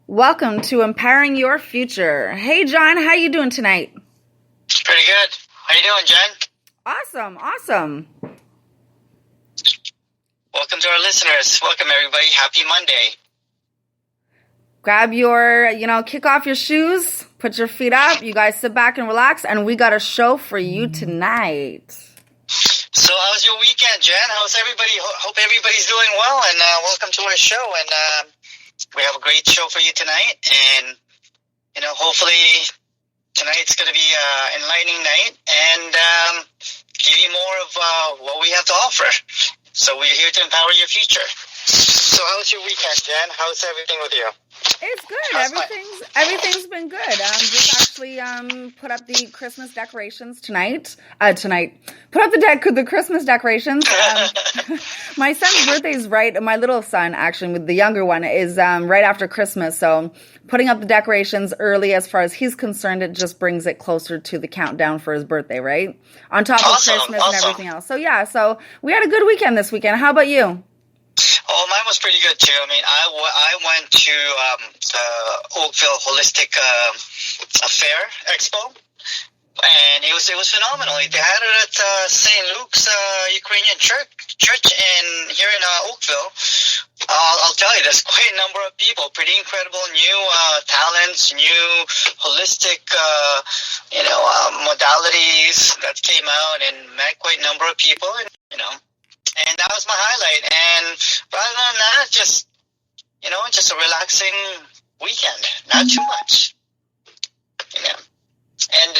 Welcome to Empowering Your Future. Hey, John, how you doing tonight? Pretty good. How you doing, Jen? Awesome. Welcome to our listeners. Welcome, everybody. Happy Monday. Grab your, kick off your shoes, put your feet up. You guys sit back and relax, and we got a show for you tonight. So how was your weekend, Jen? How's everybody? Hope everybody's doing well, and welcome to our show. And we have a great show for you tonight, and hopefully tonight's going to be an enlightening night and give you more of what we have to offer. So we're here to empower your future. So how was your weekend, Jen? How's everything with you? It's good. Everything's been good. Just actually put up the Christmas decorations tonight. Put up the Christmas decorations. My son's birthday is right. My little son, actually, with the younger one, is right after Christmas. So putting up the decorations early, as far as he's concerned, it just brings it closer to the countdown for his birthday, right? On top of Christmas and everything else. So yeah, so we had a good weekend this weekend. How about you? Oh, mine was pretty good too. I mean, I went to the Oakville Holistic Fair Expo, and it was phenomenal. They had it at St. Luke's Ukrainian Church here in Oakville. I'll tell you, there's quite a number of people, pretty incredible new talents, new holistic modalities that came out, and met quite a number of people, and that was my highlight. And rather than that, just a relaxing weekend. Not too much. And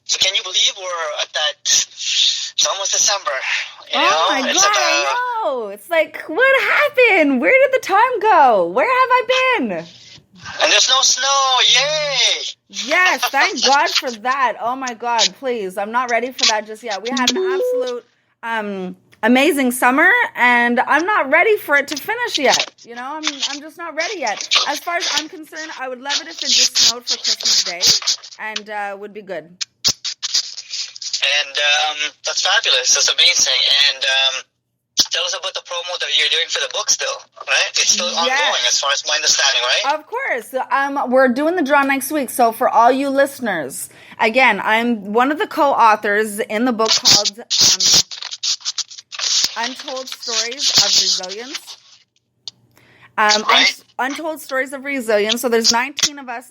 can you believe we're at that? It's almost December. Oh my God, I know. It's like, what happened? Where did the time go? Where have I been? And there's no snow. Yay! Yes, thank God for that. Oh my God, please. I'm not ready for that just yet. We had an absolute amazing summer, and I'm not ready for it to finish yet. I'm just not ready yet. As far as I'm concerned, I would love it if it just snowed for Christmas Day, and would be good. And that's fabulous. That's amazing. And tell us about the promo that you're doing for the book still, right? It's still ongoing as far as my understanding, right? Of course. We're doing the draw next week. So for all you listeners, again, I'm one of the co-authors in the book called Untold Stories of Resilience. Untold Stories of Resilience. So there's 19 of us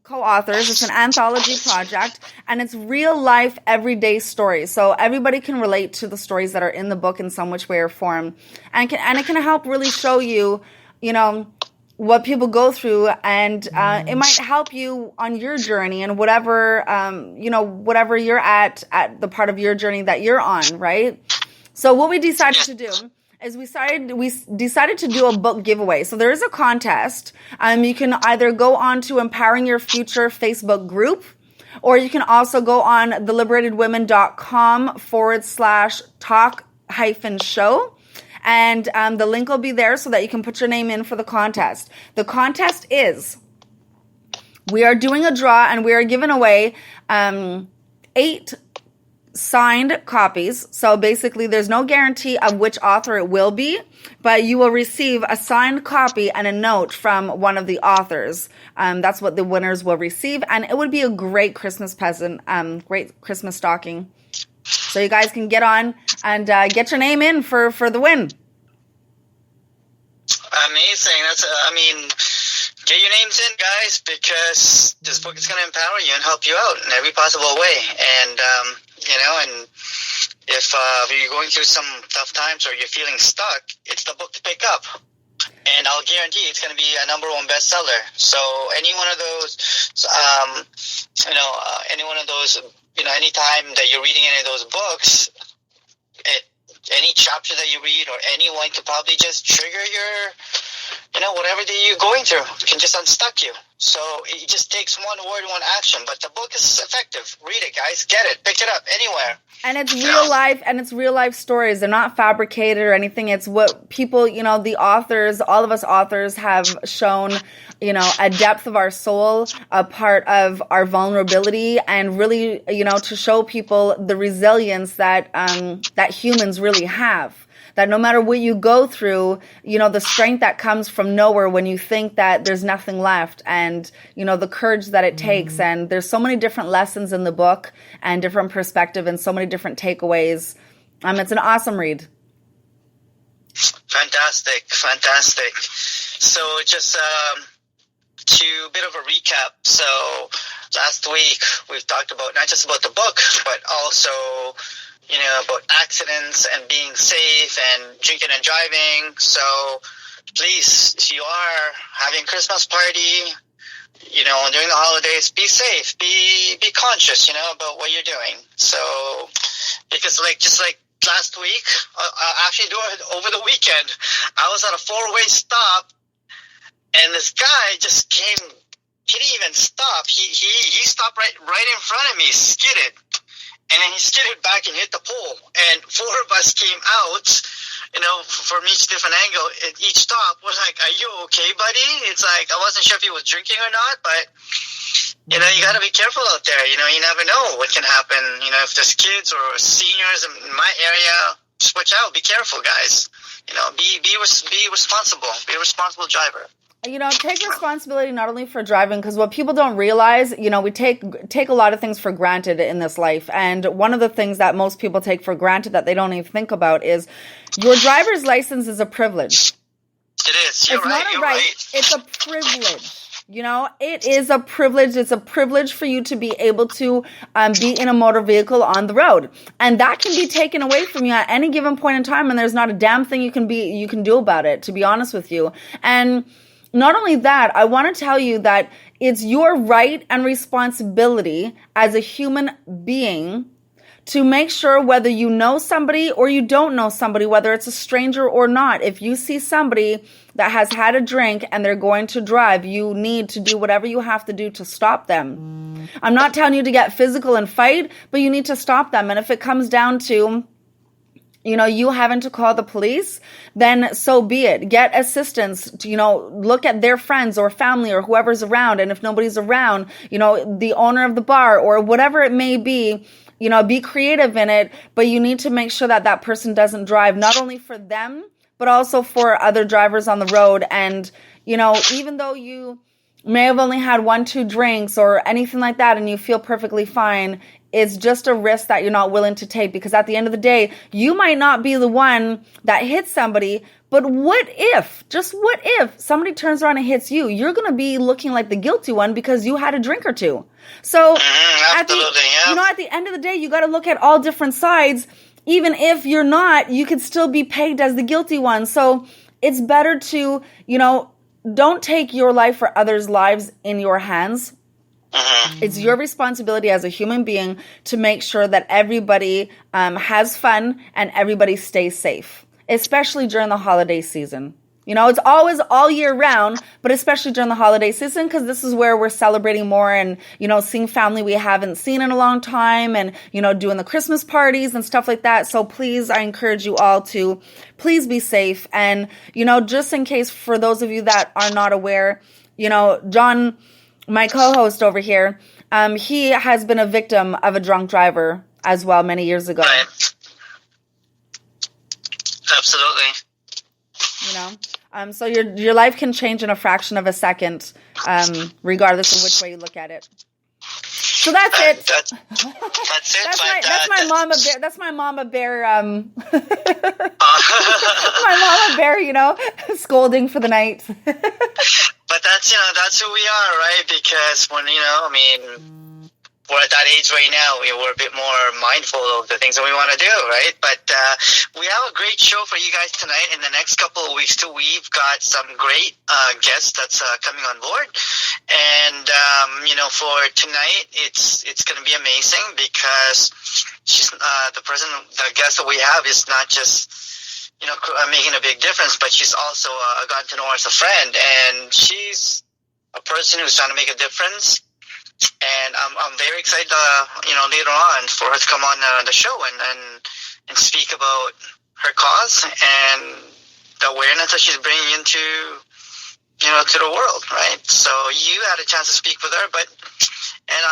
co-authors. It's an anthology project, and it's real life, everyday stories. So everybody can relate to the stories that are in the book in some which way or form, and it can help really show you, what people go through, and it might help you on your journey and whatever whatever you're at the part of your journey that you're on, right? So what we decided to do is we decided to do a book giveaway. So there is a contest. You can either go on to Empowering Your Future Facebook group, or you can also go on theliberatedwomen.com/talk-show. And the link will be there so that you can put your name in for the contest. The contest is, we are doing a draw, and we are giving away 8 signed copies. So basically there's no guarantee of which author it will be, but you will receive a signed copy and a note from one of the authors. That's what the winners will receive, and it would be a great Christmas present, great Christmas stocking. So you guys can get on and get your name in for the win. Amazing. Get your names in, guys, because this book is going to empower you and help you out in every possible way. And and if you're going through some tough times or you're feeling stuck, it's the book to pick up. And I'll guarantee it's going to be a #1 bestseller. So any one of those, anytime that you're reading any of those books, any chapter that you read or anyone could probably just trigger your, whatever that you're going through. It can just unstuck you. So it just takes one word, one action. But the book is effective. Read it, guys. Get it. Pick it up anywhere. And it's real life, and it's real life stories. They're not fabricated or anything. It's what people, the authors, all of us authors have shown, a depth of our soul, a part of our vulnerability, and really, to show people the resilience that that humans really have. that no matter what you go through, the strength that comes from nowhere when you think that there's nothing left, and, the courage that it takes. And there's so many different lessons in the book and different perspective and so many different takeaways. It's an awesome read. Fantastic. So just to bit of a recap. So last week we've talked about not just about the book, but also about accidents and being safe and drinking and driving. So please, if you are having a Christmas party, during the holidays, be safe, be conscious, about what you're doing. So because just like last week, actually over the weekend, I was at a 4-way stop, and this guy just came. He didn't even stop. He stopped right in front of me, skidded, and then he skidded back and hit the pole. And 4 of us came out, from each different angle. At each stop was like, "Are you okay, buddy?" It's like I wasn't sure if he was drinking or not, but you got to be careful out there. You never know what can happen. If there's kids or seniors in my area, just watch out. Be careful, guys. Be responsible. Be a responsible driver. Take responsibility not only for driving, because what people don't realize, we take a lot of things for granted in this life. And one of the things that most people take for granted that they don't even think about is your driver's license is a privilege. It is. You're right. It's a privilege. It is a privilege. It's a privilege for you to be able to be in a motor vehicle on the road. And that can be taken away from you at any given point in time. And there's not a damn thing you can do about it, to be honest with you. And not only that, I want to tell you that it's your right and responsibility as a human being to make sure whether you know somebody or you don't know somebody, whether it's a stranger or not. If you see somebody that has had a drink and they're going to drive, you need to do whatever you have to do to stop them. I'm not telling you to get physical and fight, but you need to stop them. And if it comes down to you having to call the police, then so be it. Get assistance to, look at their friends or family or whoever's around. And if nobody's around, the owner of the bar or whatever it may be, be creative in it. But you need to make sure that that person doesn't drive, not only for them, but also for other drivers on the road. And, even though you may have only had 1-2 drinks or anything like that and you feel perfectly fine, it's just a risk that you're not willing to take, because at the end of the day, you might not be the one that hits somebody, but what if somebody turns around and hits you? You're going to be looking like the guilty one because you had a drink or two. So at the end of the day, you got to look at all different sides. Even if you're not, you could still be pegged as the guilty one. So it's better to, don't take your life or others' lives in your hands. It's your responsibility as a human being to make sure that everybody has fun and everybody stays safe, especially during the holiday season. It's always all year round, but especially during the holiday season, because this is where we're celebrating more and, seeing family we haven't seen in a long time and, doing the Christmas parties and stuff like that. So please, I encourage you all to please be safe. And, just in case for those of you that are not aware, John, my co-host over here, he has been a victim of a drunk driver as well many years ago. Right. Absolutely. So your life can change in a fraction of a second, regardless of which way you look at it. So that's it. That's it. That's my mama bear. That's my mama bear. My mama bear. Scolding for the night. But that's who we are, right? Because when we're at that age right now, we're a bit more mindful of the things that we want to do, right? But we have a great show for you guys tonight. In the next couple of weeks too, we've got some great guests that's coming on board. And for tonight, it's going to be amazing because she's the guest that we have is not just making a big difference, but she's also gotten to know her as a friend, and she's a person who's trying to make a difference. And I'm very excited, later on for her to come on the show and speak about her cause and the awareness that she's bringing into, to the world, right? So you had a chance to speak with her, but and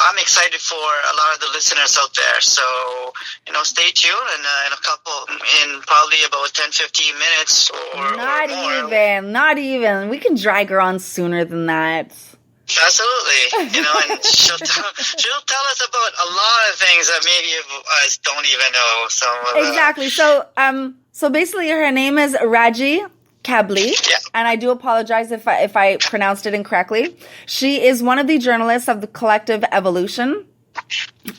I'm excited for a lot of the listeners out there. So, stay tuned, and in probably about 10-15 minutes or more. Not even. We can drag her on sooner than that. Absolutely, and she'll tell us about a lot of things that maybe us don't even know. Exactly. So basically, her name is Rajie Kabli, and I do apologize if I pronounced it incorrectly. She is one of the journalists of the Collective Evolution,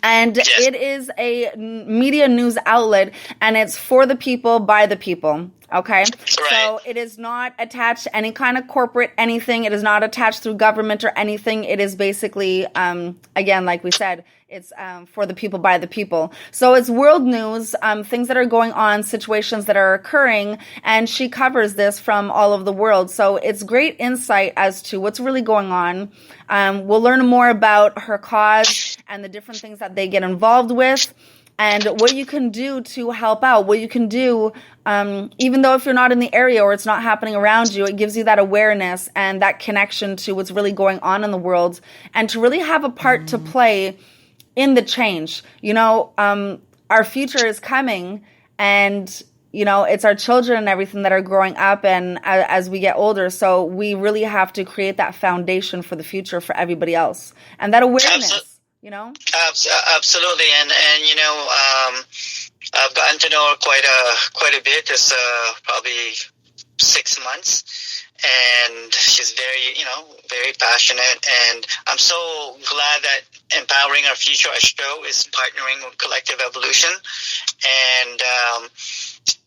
and it is a media news outlet, and it's for the people, by the people. Okay, right. So it is not attached to any kind of corporate anything. It is not attached through government or anything. It is basically, again, like we said, it's for the people, by the people. So it's world news, things that are going on, situations that are occurring, and she covers this from all over the world. So it's great insight as to what's really going on. We'll learn more about her cause and the different things that they get involved with, and what you can do to help out, what you can do, even though if you're not in the area or it's not happening around you, it gives you that awareness and that connection to what's really going on in the world, and to really have a part to play in the change. Our future is coming, and, it's our children and everything that are growing up and as we get older. So we really have to create that foundation for the future for everybody else, and that awareness. Absolutely, and I've gotten to know her quite a bit. This probably 6 months, and she's very passionate. And I'm so glad that Empowering Our Future, our show, is partnering with Collective Evolution, and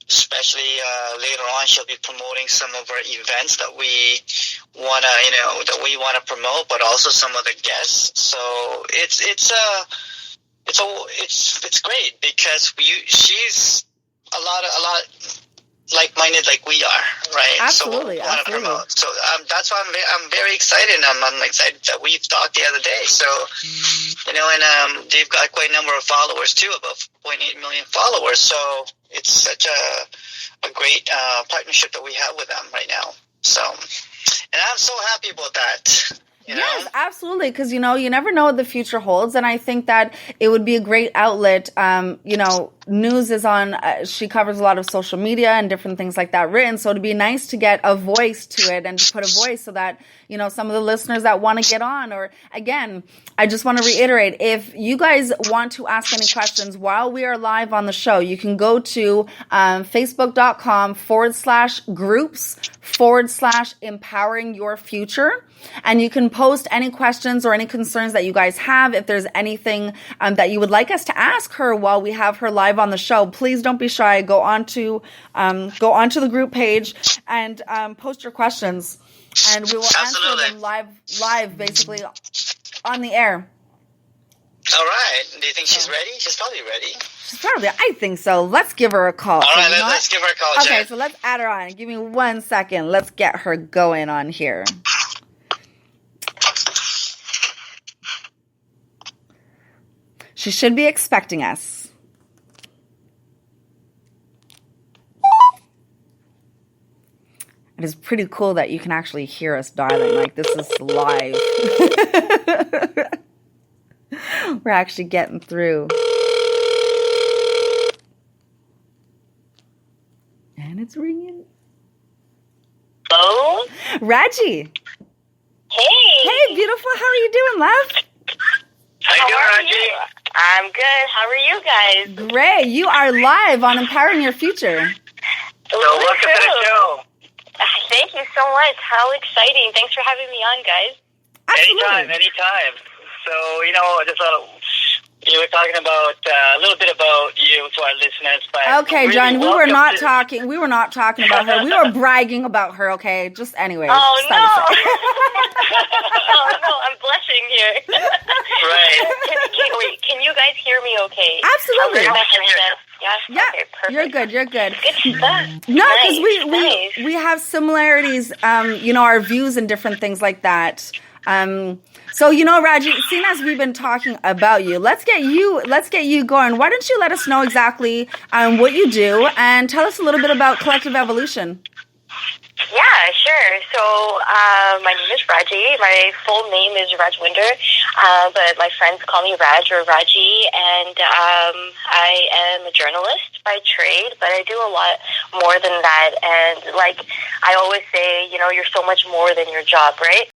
especially later on, she'll be promoting some of our events that we wanna promote, but also some of the guests. So it's great because she's a lot like-minded like we are, right? Absolutely, so promote. So that's why I'm very excited. I'm excited that we've talked the other day. So and they've got quite a number of followers too, about 4.8 million followers. So it's such a great partnership that we have with them right now. So, and I'm so happy about that. Yes, absolutely. Because, you never know what the future holds. And I think that it would be a great outlet. News is on, she covers a lot of social media and different things like that written. So it'd be nice to get a voice to it and to put a voice so that, some of the listeners that want to get on, or again, I just want to reiterate, if you guys want to ask any questions while we are live on the show, you can go to facebook.com/groups/empowering your future. And you can post any questions or any concerns that you guys have. If there's anything that you would like us to ask her while we have her live on the show, please don't be shy. Go onto the group page and post your questions, and we will answer them live, basically on the air. All right. Do you think she's ready? She's probably ready. I think so. Let's give her a call. All right, let's give her a call, Jen. Okay, so let's add her on. Give me 1 second. Let's get her going on here. She should be expecting us. It is pretty cool that you can actually hear us dialing. Like, this is live. We're actually getting through. And it's ringing. Hello? Rajie. Hey. Hey, beautiful. How are you doing, love? How are you? I'm good. How are you guys? Great. You are live on Empowering Your Future. So welcome to the show. Thank you so much. How exciting. Thanks for having me on, guys. Absolutely. Anytime. So, just you were talking about a little bit about you to our listeners. But okay, really, John, we were not talking about her. We were bragging about her, okay? Just anyway. Oh, no. Oh, no, I'm blushing here. Right. Can you guys hear me okay? Absolutely. Yeah? Okay, perfect. You're good. Good stuff. No, because Nice. we have similarities, our views and different things like that. So, Rajie, seeing as we've been talking about you, let's get you going. Why don't you let us know exactly what you do and tell us a little bit about Collective Evolution? Yeah, sure. So my name is Rajie. My full name is Rajwinder, but my friends call me Raj or Rajie, and I am a journalist by trade, but I do a lot more than that. And like I always say, you're so much more than your job, right?